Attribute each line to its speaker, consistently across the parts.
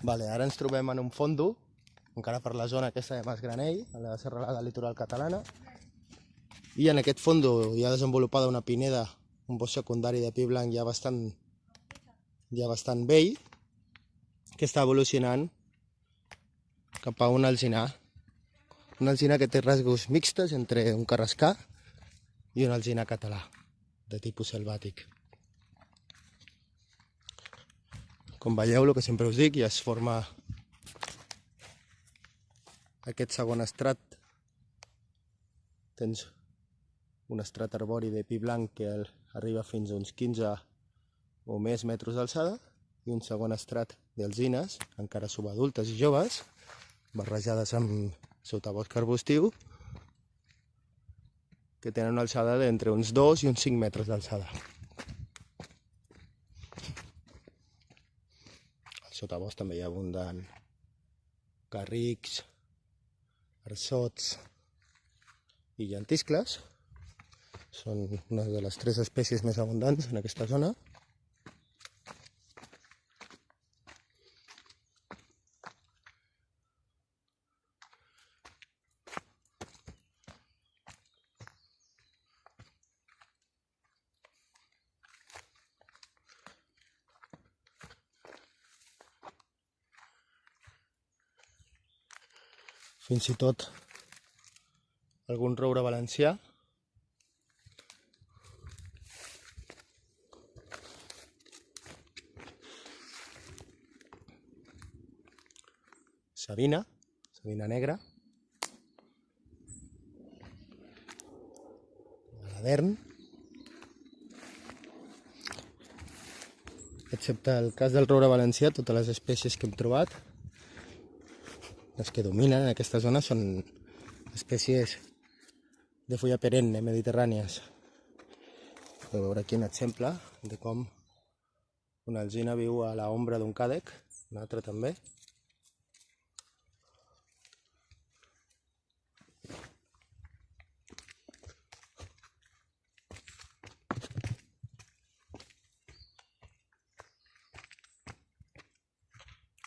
Speaker 1: Vale, ara ens trobem en un fondo, encara per la zona aquesta de Masgranell, a la serralada litoral catalana, i en aquest fondo hi ha desenvolupada una pineda, un bosc secundari de pi blanc ja bastant vell, que està evolucionant cap a un alzinar que té rasgos mixtes entre un carrascar i un alzinar català, de tipus selvàtic. Com veieu, el que sempre us dic, ja es forma aquest segon estrat. Tens un estrat arbori de pi blanc que arriba fins a uns 15 o més metres d'alçada i un segon estrat d'alzines, encara subadultes i joves, barrejades amb sotabosc arbustiu, que tenen una alçada d'entre uns 2 i uns 5 metres d'alçada. Al sotabosc també hi abunden garrics, arçots i llentiscles. Són una de les 3 espècies més abundants en aquesta zona. Fins i tot algun roure valencià. Savina negra. Aladern. Excepte el cas del roure valencià, totes les espècies que hem trobat, les que dominen en aquesta zona, són espècies de fulla perenne, mediterrànies. Podeu veure aquí un exemple de com una alzina viu a l'ombra d'un càdec, una altra també.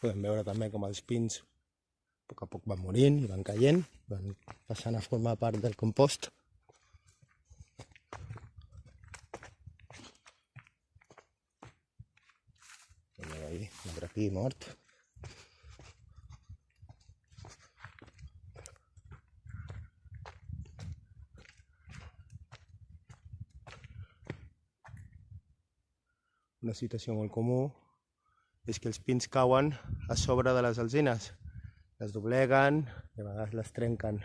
Speaker 1: Podem veure també com els pins a poc van morint i van caient, van passant a formar part del compost. Veieu ahí, un altre pi mort. Una situació molt comú és que els pins cauen a sobre de les alzines, les dobleguen i a vegades les trenquen.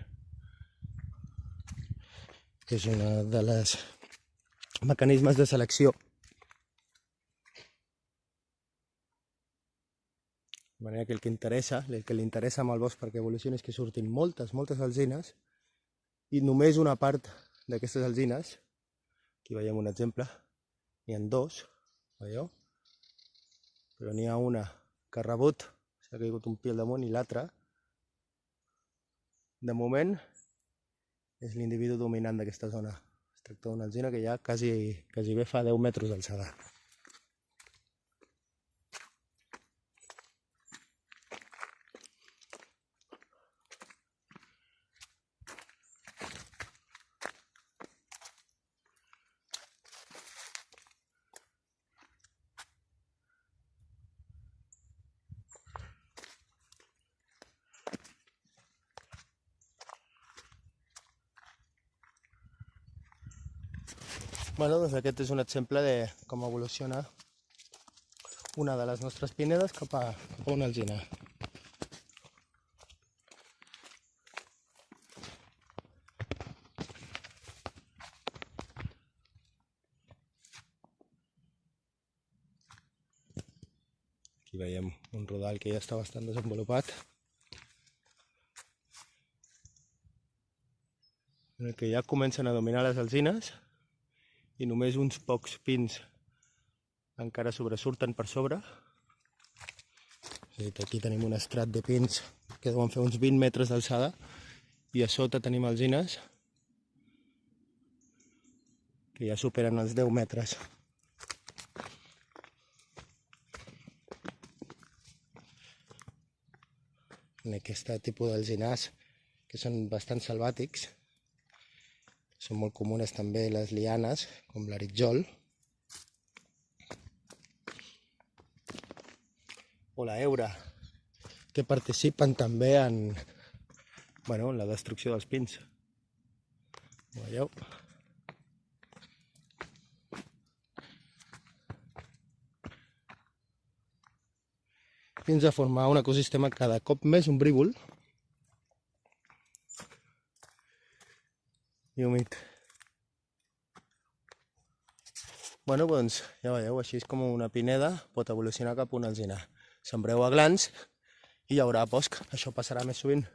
Speaker 1: És un dels mecanismes de selecció. De manera que el que li interessa amb el bosc perquè evolucioni és que surtin moltes alzines i només una part d'aquestes alzines, aquí veiem un exemple, n'hi ha 2, veieu? Però n'hi ha una que ha rebut, s'ha caigut un pi al damunt, i l'altra, de moment, és l'individu dominant d'aquesta zona. Es tracta d'una alzina que ja quasi bé fa 10 metres d'alçada. Bueno, doncs aquest és un exemple de com evoluciona una de les nostres pinedes cap a una alzina. Aquí veiem un rodal que ja està bastant desenvolupat, en el que ja comencen a dominar les alzines i només uns pocs pins encara sobresurten per sobre. Aquí tenim un estrat de pins que deuen fer uns 20 metres d'alçada i a sota tenim alzines que ja superen els 10 metres. en aquest tipus d'alzinars que són bastant selvàtics. Són molt comunes també les lianes, com l'aritjol o la heura, que participen també en la destrucció dels pins. Ho veieu? Fins a formar un ecosistema cada cop més ombrívol i humit. Doncs ja veieu, així és com una pineda pot evolucionar cap a un alzinar. Sembreu aglans i hi haurà bosc. Això passarà més sovint.